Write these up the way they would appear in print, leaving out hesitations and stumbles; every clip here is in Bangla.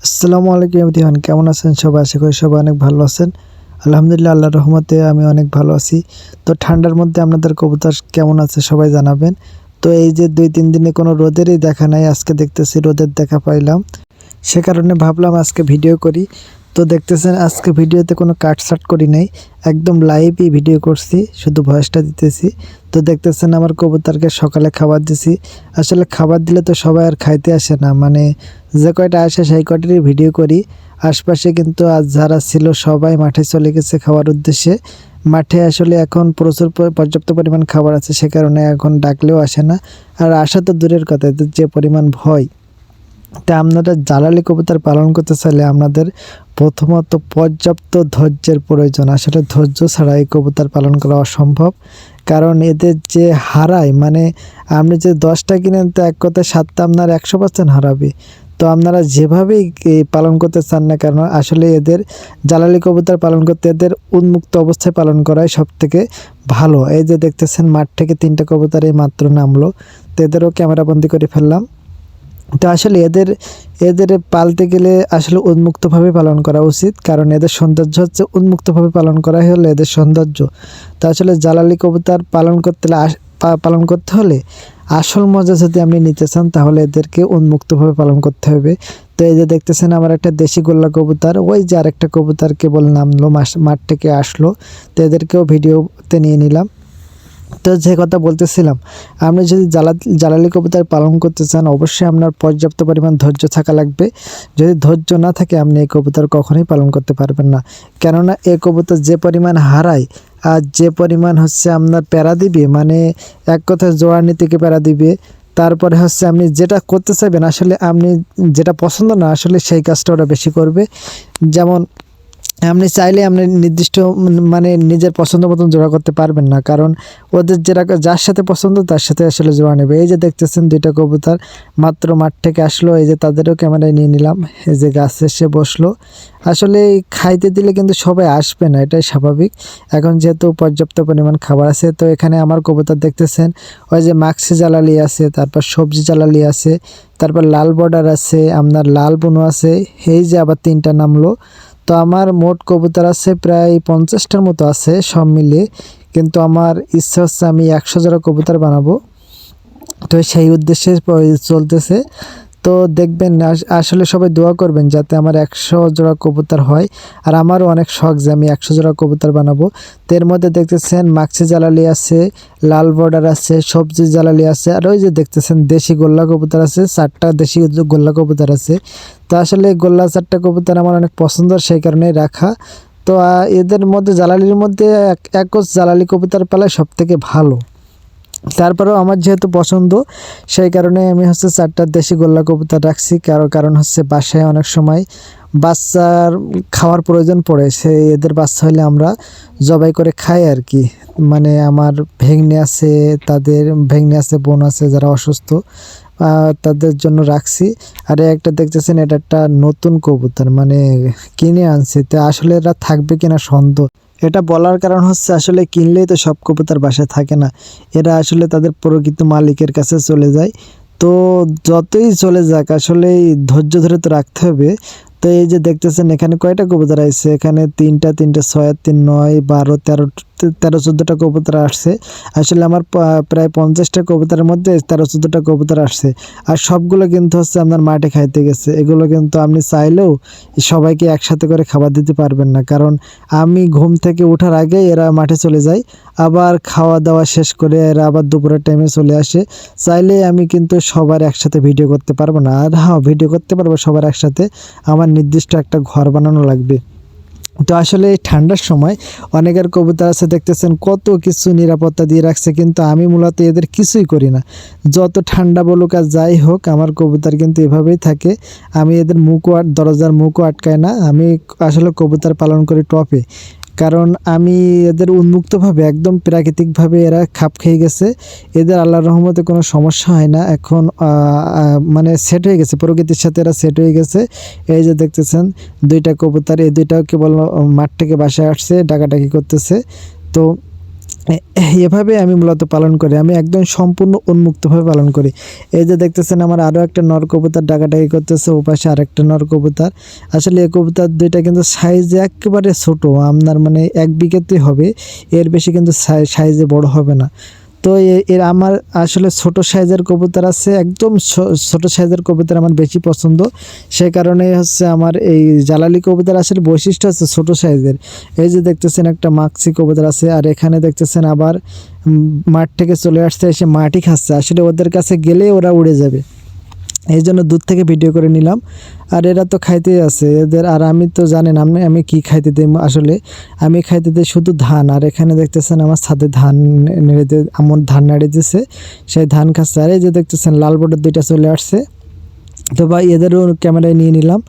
আসসালামু আলাইকুম এভরিওয়ান, কেমন আছেন সবাই? আশা করি সবাই অনেক ভালো আছেন। আলহামদুলিল্লাহ, আল্লাহর রহমতে আমি অনেক ভালো আছি। তো ঠান্ডার মধ্যে আপনাদের কবুতর কেমন আছে সবাই জানাবেন। তো এই যে 2-3 দিনে কোনো রোদেরই দেখা নাই, আজকে দেখতেছি রোদের দেখা পাইলাম। সে কারণে ভাবলাম আজকে ভিডিও করি। তো দেখতেছেন আজকে ভিডিওতে কোনো কাটছাট করি নাই, একদম লাইভই ভিডিও করছি, শুধু ভয়েসটা দিতেছি। তো দেখতেছেন আমার কবুতরকে সকালে খাবার দিছি। আসলে খাবার দিলে তো সবাই আর খাইতে আসে না, মানে যে কয়টা আসে সেই কয়টারই ভিডিও করি। আশপাশে কিন্তু আজ যারা ছিল সবাই মাঠে চলে গেছে খাওয়ার উদ্দেশ্যে। মাঠে আসলে এখন প্রচুর পর্যাপ্ত পরিমাণ খাবার আছে, সে কারণে এখন ডাকলেও আসে না। আর আসা তো দূরের কথা, এদের যে পরিমাণ ভয়। তা আপনারা জ্বালালি কবুতর পালন করতে চাইলে আপনাদের প্রথমত পর্যাপ্ত ধৈর্যের প্রয়োজন। আসলে ধৈর্য ছাড়া এই কবুতর পালন করা অসম্ভব। কারণ এদের যে হারায়, মানে আপনি যে 10টা কিনেন তো এক কথায় 7টা আপনার 100% হারাবে। তো আপনারা যেভাবেই পালন করতে চান না কেন, আসলে এদের জ্বালালি কবুতর পালন করতে এদের উন্মুক্ত অবস্থায় পালন করাই সবথেকে ভালো। এই যে দেখতেছেন মাঠ থেকে 3টা কবুতর এই মাত্র নামলো, তো এদেরও ক্যামেরাবন্দি করে ফেললাম। তো আসলে এদের এদের পালতে গেলে আসলে উন্মুক্তভাবে পালন করা উচিত, কারণ এদের সৌন্দর্য হচ্ছে উন্মুক্তভাবে পালন করাই হলো এদের সৌন্দর্য। তো আসলে জ্বালালি কবুতর পালন করতে হলে আসল মজা যদি আপনি নিতে চান তাহলে এদেরকে উন্মুক্তভাবে পালন করতে হবে। তো এই যে দেখতেছেন আমার একটা দেশি গোল্লা কবুতর, ওই যে আরেকটা কবুতর কেবল নামলো, মাঠ থেকে আসলো। তো এদেরকেও ভিডিওতে নিয়ে নিলাম। তো যে কথা বলতেছিলাম, আপনি যদি জ্বালালি কবুতর পালন করতে চান অবশ্যই আপনার পর্যাপ্ত পরিমাণ ধৈর্য থাকা লাগবে। যদি ধৈর্য না থাকে আপনি এই কবুতর কখনোই পালন করতে পারবেন না। কেননা এই কবুতর যে পরিমাণ হারায় আর যে পরিমাণ হচ্ছে আপনার প্যারা দিবে, মানে এক কথায় জোড়া নীতিকে প্যারা দিবে। তারপরে হচ্ছে আপনি যেটা করতে চাইবেন, আসলে আপনি যেটা পছন্দ না আসলে সেই কাজটা ওরা বেশি করবে। যেমন আপনি চাইলে আপনি নির্দিষ্ট মানে নিজের পছন্দ মতন জোড়া করতে পারবেন না, কারণ ওদের যার সাথে পছন্দ তার সাথে আসলে জোড়া নেবে। এই যে দেখতেছেন 2টা কবুতর মাত্র মাঠ থেকে আসলো, এই যে তাদেরও ক্যামেরায় নিয়ে নিলাম। এই যে গাছে এসে বসলো। আসলে খাইতে দিলে কিন্তু সবাই আসবে না, এটাই স্বাভাবিক। এখন যেহেতু পর্যাপ্ত পরিমাণ খাবার আছে, তো এখানে আমার কবুতর দেখতেছেন ওই যে মাক্সি জ্বালালি আছে, তারপর সবজি জ্বালালি আছে, তারপর লাল বর্ডার আছে, আপনার লাল বুনো আছে। এই যে আবার 3টা নামলো। তো আমার মোট কবুতর আছে প্রায় 50টার মতো আছে সব মিলিয়ে, কিন্তু আমার ইচ্ছা হচ্ছে আমি 100 জোড়া কবুতর বানাবো। তো সেই উদ্দেশ্যে চলতেছে। তো দেখবেন আসলে সবাই দোয়া করবেন যাতে আমার 100 জোড়া কবুতর হয়। আর আমারও অনেক শখ যে আমি 100 জোড়া কবুতর বানাবো। তো এর মধ্যে দেখতেছেন মাক্সি জ্বালালি আছে, লাল বর্ডার আছে, সবজি জ্বালালি আছে, আর ওই যে দেখতেছেন দেশি গোল্লা কবুতর আছে, 4টা দেশি গোল্লা কবুতর আছে। তো আসলে গোল্লা 4টা কবুতর আমার অনেক পছন্দের, সেই কারণেই রাখা। তো এদের মধ্যে জ্বালালির মধ্যে একজ জ্বালালি কবুতর পালা সব থেকে ভালো। তারপরেও আমার যেহেতু পছন্দ, সেই কারণে আমি হচ্ছে 4টা দেশি গোল্লা কবুতর রাখছি। কারণ হচ্ছে বাসায় অনেক সময় বাচ্চার খাওয়ার প্রয়োজন পড়ে, এদের বাচ্চা হলে আমরা জবাই করে খাই আর কি। মানে আমার ভেঙনে আছে, বোন আছে যারা অসুস্থ, তাদের জন্য রাখছি। আর একটা দেখতেছেন এটা একটা নতুন কবুতর, মানে কিনে আনছি। তো আসলে এরা থাকবে কিনা সন্দেহ। এটা বলার কারণ হচ্ছে আসলে কিনলেই তো সব কবুতর বাসায় থাকে না, এরা আসলে তাদের প্রকৃত মালিকের কাছে চলে যায়। তো যতই চলে যাক আসলে ধৈর্য ধরে তো রাখতে হবে। তো এই যে দেখতেছেন এখানে কয়টা কবুতর আসছে, এখানে 3টা 6 আর 3 9 12 13 14টা কবুতর আসছে। আসলে আমার প্রায় 50টা কবুতরের মধ্যে 14টা কবুতর আসছে। আর সবগুলো কিন্তু হচ্ছে আপনার মাঠে খাইতে গেছে। এগুলো কিন্তু আপনি চাইলেও সবাইকে একসাথে করে খাবার দিতে পারবেন না, কারণ আমি ঘুম থেকে ওঠার আগে এরা মাঠে চলে যায়, আবার খাওয়া দাওয়া শেষ করে এরা আবার দুপুরের টাইমে চলে আসে। চাইলে আমি কিন্তু সবার একসাথে ভিডিও করতে পারবো না, আর হ্যাঁ ভিডিও করতে পারবো সবার একসাথে, আমার নির্দিষ্ট একটা ঘর বানানো লাগবে। তো আসলে এই ঠান্ডার সময় অনেকের কবুতর আছে দেখতেছেন কত কিছু নিরাপত্তা দিয়ে রাখছে, কিন্তু আমি মূলত এদের কিছুই করি না। যত ঠান্ডা বলুক আর যাই হোক আমার কবুতর কিন্তু এভাবেই থাকে। আমি এদের দরজার মুখও আটকাই না। আমি আসলে কবুতর পালন করি টপে, কারণ আমি এদের উন্মুক্তভাবে একদম প্রাকৃতিকভাবে এরা খাপ খেয়ে গেছে। এদের আল্লাহর রহমতে কোনো সমস্যা হয় না এখন, মানে সেট হয়ে গেছে, প্রকৃতির সাথে এরা সেট হয়ে গেছে। এই যে দেখতেছেন 2টা কবুতর, এই 2টাও কেবল মাঠ থেকে বাসায় আসছে, ডাকাডাকি করতেছে। তো এভাবে আমি মূলত পালন করি, আমি একদম সম্পূর্ণ উন্মুক্তভাবে পালন করি। এই যে দেখতেছেন আমার আরও একটা নর কবুতর ডাকাডাকি করতেছে, ওপাশে আরেকটা নর কবুতর। আসলে এই কবুতর দুইটা কিন্তু সাইজে একেবারে ছোট, আপনার মানে 1 বিঘাতে হবে, এর বেশি কিন্তু সাইজে বড় হবে না। তো এর আমার আসলে ছোট সাইজের কবুতর আছে, একদম ছোট সাইজের কবুতর আমার বেশি পছন্দ। সে কারণে হচ্ছে আমার এই জালালি কবুতর আসলে বৈশিষ্ট্য আছে ছোট সাইজের। এই যে দেখতেছেন একটা মাক্সি কবুতর আছে, আর এখানে দেখতেছেন আবার মাঠ থেকে চলে আসছে, এসে মাটি খাচ্ছে। আসলে ওদের কাছে গেলে ওরা উড়ে যাবে, এই জন্য দূর থেকে ভিডিও করে নিলাম। আর এরা তো খাইতেই আছে এদের, আর আমি তো জানেন আমি কি খাইতে দিই, আসলে আমি খাইতে দিই শুধু ধান। আর এখানে দেখতেছেন আমার ছাদে ধান নেড়ে দিয়ে আমার ধান নাড়িয়ে দিচ্ছে, সেই ধান খাচ্ছে। আর এই যে দেখতেছেন লাল বর্ডার দুইটা চলে আসছে, তো ভাই এদেরও ক্যামেরায় নিয়ে নিলাম।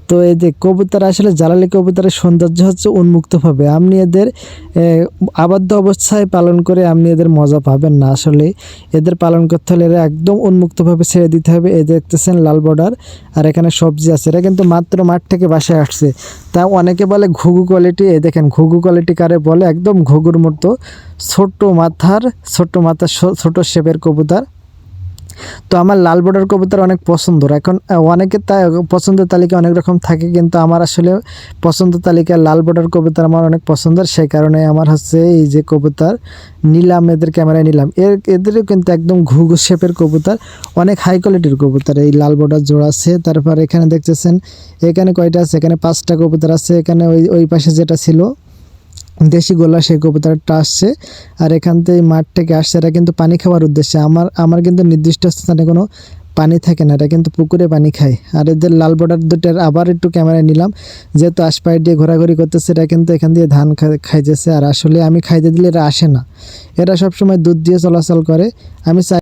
তো এই যে কবুতর আসলে জালালি কবুতরের সৌন্দর্য হচ্ছে উন্মুক্তভাবে, আপনি এদের আবদ্ধ অবস্থায় পালন করে আপনি এদের মজা পাবেন না। আসলে এদের পালন করতে হলে এরা একদম উন্মুক্তভাবে ছেড়ে দিতে হবে। এই দেখতেছেন লাল বর্ডার, আর এখানে সবজি আছে। এরা কিন্তু মাত্র মাঠ থেকে বাসায় আসছে, তা অনেকে বলে ঘুঘু কোয়ালিটি। এই দেখেন ঘুঘু কোয়ালিটি কারে বলে, একদম ঘুঘুর মতো ছোট্ট মাথার ছোট শেপের কবুতর। তো আমার লাল বর্ডার কবুতর অনেক পছন্দ। এখন অনেকের পছন্দের তালিকা অনেক রকম থাকে, কিন্তু আমার আসলে পছন্দ তালিকায় লাল বর্ডার কবুতর আমার অনেক পছন্দের। সেই কারণে আমার হচ্ছে এই যে কবুতর নিলাম, এদের ক্যামেরায় নিলাম। এদেরও কিন্তু একদম ঘুঘু শেপের কবুতর, অনেক হাই কোয়ালিটির কবুতর। এই লাল বর্ডার জোড়া আছে। তারপর এখানে দেখতেছেন এখানে কয়টা আছে, এখানে 5টা কবুতর আছে। এখানে ওই পাশে যেটা ছিল দেশি গোলা, সেই কবুতরটা আসছে। আর এখান থেকে মাঠ থেকে আসছে, এরা কিন্তু পানি খাওয়ার উদ্দেশ্যে। আমার কিন্তু নির্দিষ্ট স্থানে কোনো পানি থাকে না, এটা কিন্তু পুকুরে পানি খায়। আর এদের লাল বর্ডার দুটার আবার একটু ক্যামেরায় নিলাম, যেহেতু আশপাশ দিয়ে ঘোরাঘুরি করতেছে, এরা কিন্তু এখান দিয়ে ধান খাইতেছে। আর আসলে আমি খাইতে দিলে এরা আসে না, এরা সবসময় দুধ দিয়ে চলাচল করে। আমি চাই